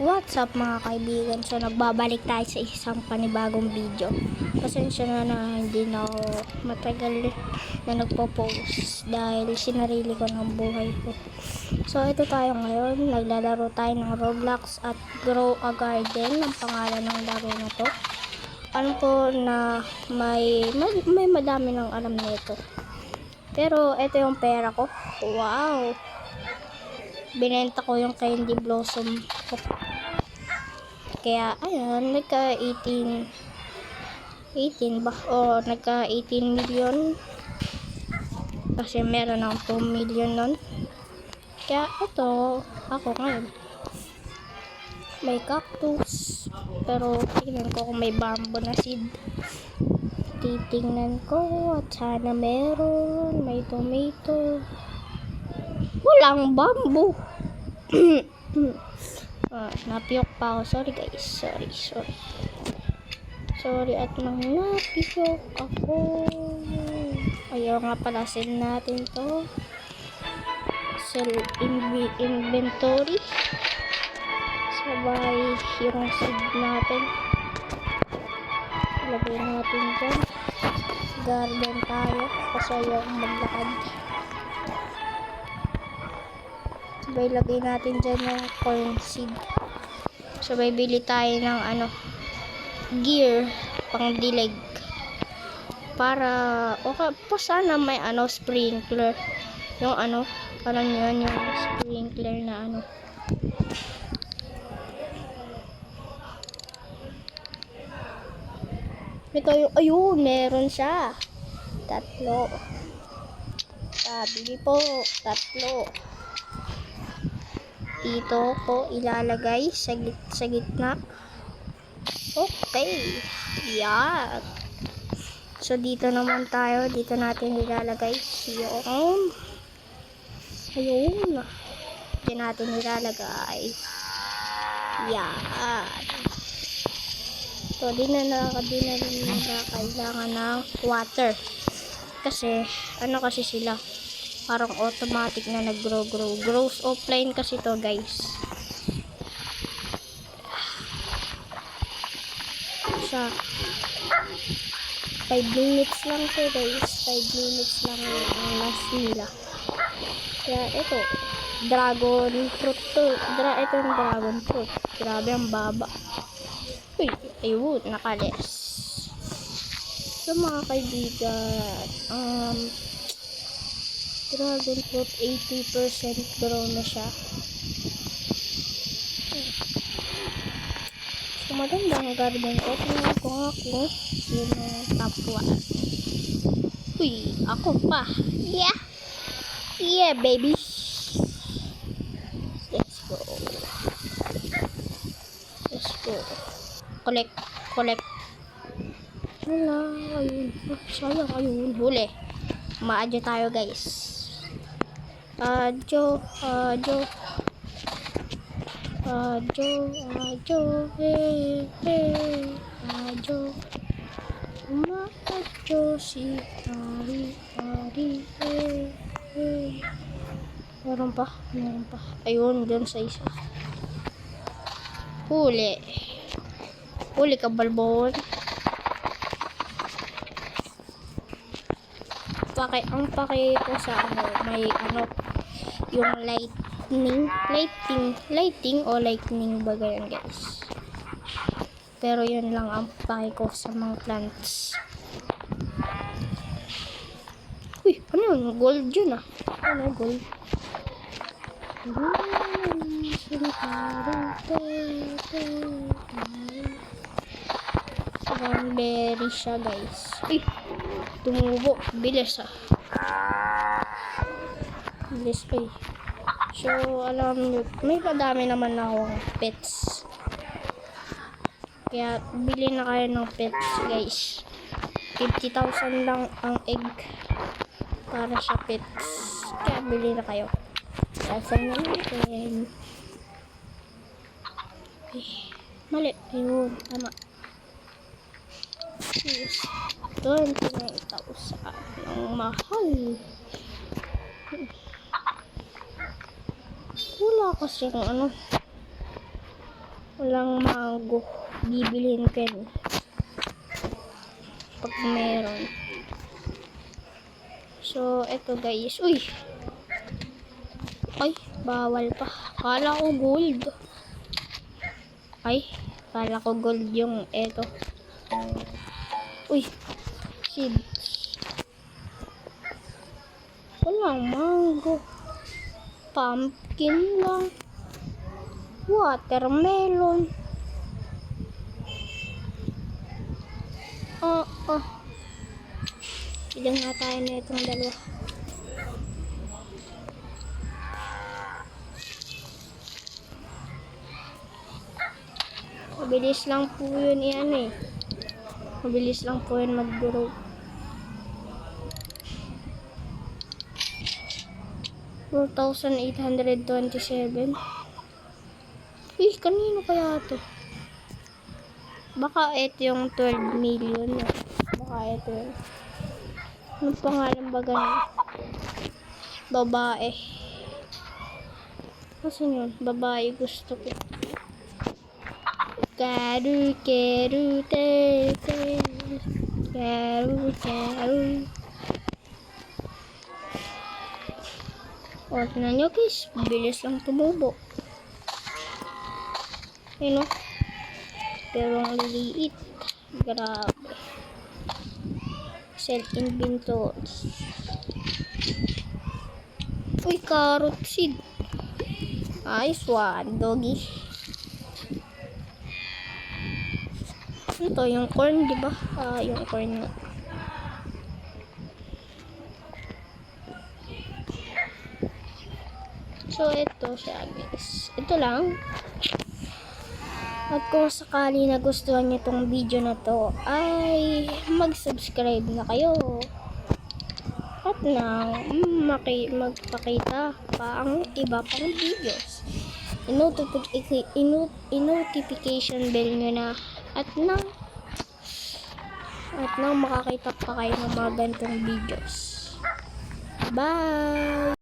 What's up mga kaibigan? So nagbabalik tayo sa isang panibagong video. Pasensya na hindi na ako matagal na nagpo-post dahil sinarili ko ng buhay ko. So ito tayo ngayon, naglalaro tayo ng Roblox at Grow a Garden ang pangalan ng laro na to. Alam ko na may madami ng alam nito. Pero ito yung pera ko. Wow! Binenta ko yung candy blossom ko. Kaya ayun, nagka 18 ba? O nagka 18 million. Kasi meron ng 2 million nun. Kaya ito, ako ngayon. May cactus. Pero tingnan ko kung may bamboo na seed. Titingnan ko at sana meron. May tomato. Walang bamboo. Napiyok pa ako. Sorry guys. Sorry at napiyok ako. Ayaw nga pala sell natin to. Sell inventory. Sabay yung seed natin. Ilagay natin dyan. Garden tayo. Kasi ayaw maglakad. Sabay lagay natin dyan yung corn seed. Sabay bili tayo ng gear pang dilig. Para pa sana may sprinkler. Yung alam nyo yan, yung sprinkler na Ito yung, ayun, meron siya. 3. Bili po, 3. Dito ko ilalagay sa gitna. Okay. Yan. So dito naman tayo. Dito natin ilalagay yung ayun. Dito natin ilalagay. Yan. So di na kailangan ng water. Kasi kasi sila parang automatic na nag-grow. Grows offline kasi to guys. Sa 5 minutes lang to guys. 5 minutes lang ang last nila. Kaya ito, dragon fruit to. Ito yung dragon fruit. Grabe ang baba. Uy, ayun, nakalis. So mga kaibigan, dragon fruit 80% grow na siya. So maganda ang garden ko. Tingnan ko nga kung sino top 1. Uy, ako pa. Yeah baby. Let's go. Collect. Wala, ayun. Sayang, ayun. Huli. Maadyo tayo guys. Adyo, maadyo si Ari, meron pa, ayun, dun sa isa. Huli ka balbon. Ang pake ko sa may yung lightning baga yan guys. Pero yun lang ang pake ko sa mga plants. Uy, ano yun? Gold yun gold. Strawberry siya guys. Uy, tumubo. Bilis bilis ko. So alam nyo, may madami naman akong pets. Kaya bili na kayo ng pets guys. 50,000 lang ang egg para sa pets. Kaya bili na kayo. Sasan na natin. Mali. Ayun, tama. Yes. 29,000 ang mahal. Wala kasi Walang mango. Bibilhin ko yan. Pag meron. So, eto guys. Uy! Ay, bawal pa. Kala ko gold. Ay, kala ko gold yung eto. Uy! Seeds. Walang mango. Pumpkin lang. Watermelon. Bilang nga tayo na itong dalawa. Mabilis lang po yun yan eh. Mabilis lang po yun mag-grow. $4,827. Uy, kanino kaya to? Baka ito yung 12 million. Baka ito yun. Anong pangalan ba ganun? Babae. Kasi yun, babae gusto ko. Karu, keru, te, te. Karu, karu. O, tignan nyo guys, bilis lang tumubo. Ayun o. Pero ang liliit. Grabe. Sell inventories. Uy, carrot seed. Nice one, doggy. Ano to? Yung corn, di ba? Yung corn nga. So, ito siya guys. Ito lang. At kung sakali nagustuhan niyo tong video na to, ay mag-subscribe na kayo. At nang magpakita pa ang iba pang videos. I-notification bell nyo na at nang makakita pa kayo ng mga ganitong videos. Bye!